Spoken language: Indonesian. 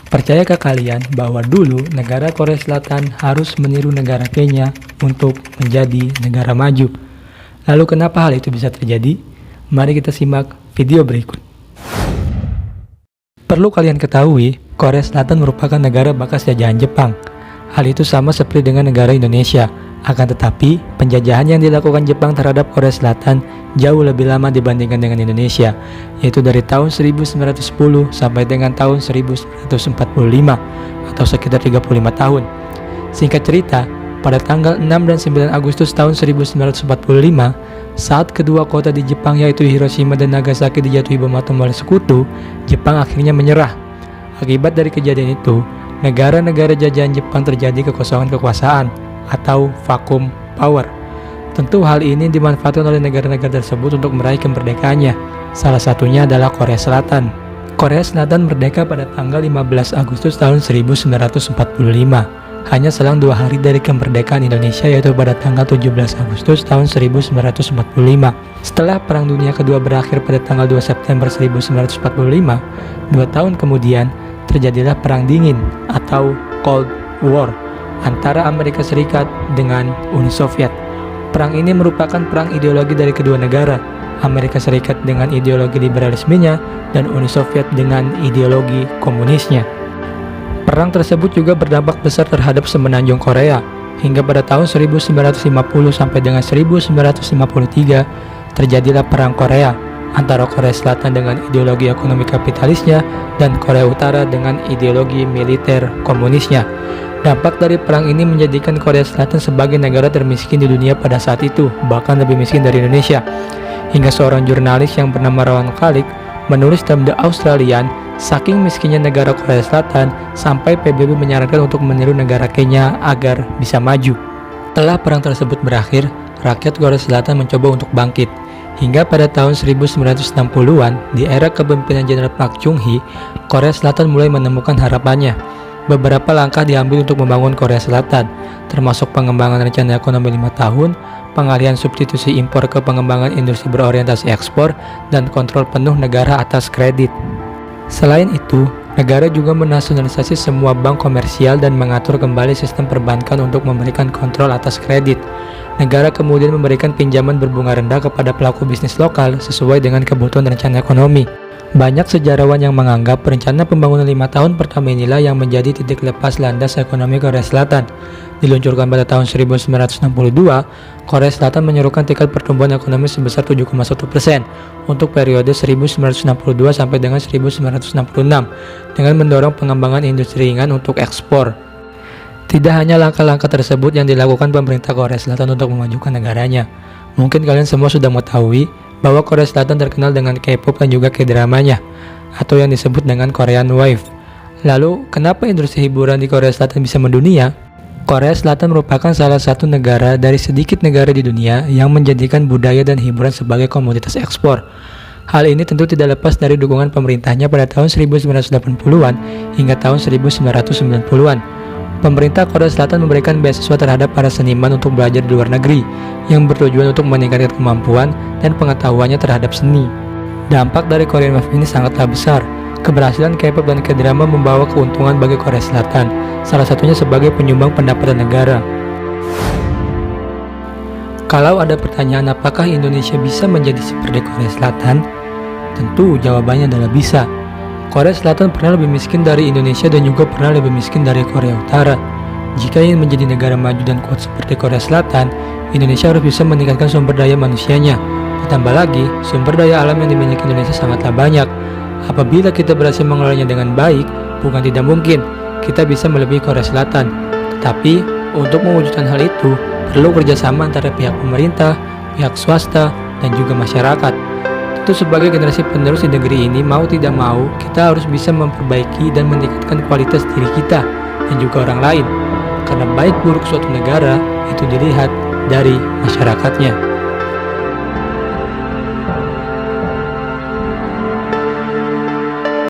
Percayakah kalian bahwa dulu negara Korea Selatan harus meniru negara Kenya untuk menjadi negara maju? Lalu kenapa hal itu bisa terjadi? Mari kita simak video berikut. Perlu kalian ketahui, Korea Selatan merupakan negara bekas jajahan Jepang. Hal itu sama seperti dengan negara Indonesia. Akan tetapi, penjajahan yang dilakukan Jepang terhadap Korea Selatan jauh lebih lama dibandingkan dengan Indonesia, yaitu dari tahun 1910 sampai dengan tahun 1945 atau sekitar 35 tahun. Singkat cerita, pada tanggal 6 dan 9 Agustus tahun 1945, saat kedua kota di Jepang yaitu Hiroshima dan Nagasaki dijatuhi bom atom oleh sekutu, Jepang akhirnya menyerah. Akibat dari kejadian itu, negara-negara jajahan Jepang terjadi kekosongan kekuasaan atau vacuum power. Tentu hal ini dimanfaatkan oleh negara-negara tersebut untuk meraih kemerdekaannya. Salah satunya adalah Korea Selatan. Korea Selatan merdeka pada tanggal 15 Agustus tahun 1945. Hanya selang 2 hari dari kemerdekaan Indonesia, yaitu pada tanggal 17 Agustus tahun 1945. Setelah Perang Dunia Kedua berakhir pada tanggal 2 September 1945, 2 tahun kemudian terjadilah Perang Dingin atau Cold War antara Amerika Serikat dengan Uni Soviet. Perang ini merupakan perang ideologi dari kedua negara, Amerika Serikat dengan ideologi liberalismenya dan Uni Soviet dengan ideologi komunisnya. Perang tersebut juga berdampak besar terhadap semenanjung Korea. Hingga pada tahun 1950 sampai dengan 1953 terjadilah Perang Korea antara Korea Selatan dengan ideologi ekonomi kapitalisnya dan Korea Utara dengan ideologi militer komunisnya. Dampak dari perang ini menjadikan Korea Selatan sebagai negara termiskin di dunia pada saat itu, bahkan lebih miskin dari Indonesia. Hingga seorang jurnalis yang bernama Rowan Kalik menulis dalam The Australian, saking miskinnya negara Korea Selatan sampai PBB menyarankan untuk meniru negara Kenya agar bisa maju. Setelah perang tersebut berakhir, rakyat Korea Selatan mencoba untuk bangkit. Hingga pada tahun 1960-an, di era kepemimpinan Jenderal Park Chung-hee, Korea Selatan mulai menemukan harapannya. Beberapa langkah diambil untuk membangun Korea Selatan, termasuk pengembangan rencana ekonomi 5 tahun, pengalihan substitusi impor ke pengembangan industri berorientasi ekspor, dan kontrol penuh negara atas kredit. Selain itu, negara juga menasionalisasi semua bank komersial dan mengatur kembali sistem perbankan untuk memberikan kontrol atas kredit. Negara kemudian memberikan pinjaman berbunga rendah kepada pelaku bisnis lokal sesuai dengan kebutuhan rencana ekonomi. Banyak sejarawan yang menganggap rencana pembangunan 5 tahun pertama inilah yang menjadi titik lepas landas ekonomi Korea Selatan. Diluncurkan pada tahun 1962, Korea Selatan menyerukan tingkat pertumbuhan ekonomi sebesar 7,1% untuk periode 1962 sampai dengan 1966 dengan mendorong pengembangan industri ringan untuk ekspor. Tidak hanya langkah-langkah tersebut yang dilakukan pemerintah Korea Selatan untuk memajukan negaranya. Mungkin kalian semua sudah mengetahui bahwa Korea Selatan terkenal dengan K-pop dan juga K-dramanya, atau yang disebut dengan Korean Wave. Lalu, kenapa industri hiburan di Korea Selatan bisa mendunia? Korea Selatan merupakan salah satu negara dari sedikit negara di dunia yang menjadikan budaya dan hiburan sebagai komoditas ekspor. Hal ini tentu tidak lepas dari dukungan pemerintahnya pada tahun 1980-an hingga tahun 1990-an. Pemerintah Korea Selatan memberikan beasiswa terhadap para seniman untuk belajar di luar negeri yang bertujuan untuk meningkatkan kemampuan dan pengetahuannya terhadap seni. Dampak dari Korean Wave ini sangatlah besar. Keberhasilan K-pop dan K-drama membawa keuntungan bagi Korea Selatan, salah satunya sebagai penyumbang pendapatan negara. Kalau ada pertanyaan apakah Indonesia bisa menjadi seperti Korea Selatan? Tentu jawabannya adalah bisa. Korea Selatan pernah lebih miskin dari Indonesia dan juga pernah lebih miskin dari Korea Utara. Jika ingin menjadi negara maju dan kuat seperti Korea Selatan, Indonesia harus bisa meningkatkan sumber daya manusianya. Ditambah lagi, sumber daya alam yang dimiliki Indonesia sangatlah banyak. Apabila kita berhasil mengelolanya dengan baik, bukan tidak mungkin kita bisa melebihi Korea Selatan. Tetapi, untuk mewujudkan hal itu, perlu kerjasama antara pihak pemerintah, pihak swasta, dan juga masyarakat. Tentu sebagai generasi penerus di negeri ini, mau tidak mau, kita harus bisa memperbaiki dan meningkatkan kualitas diri kita dan juga orang lain. Karena baik buruk suatu negara itu dilihat dari masyarakatnya.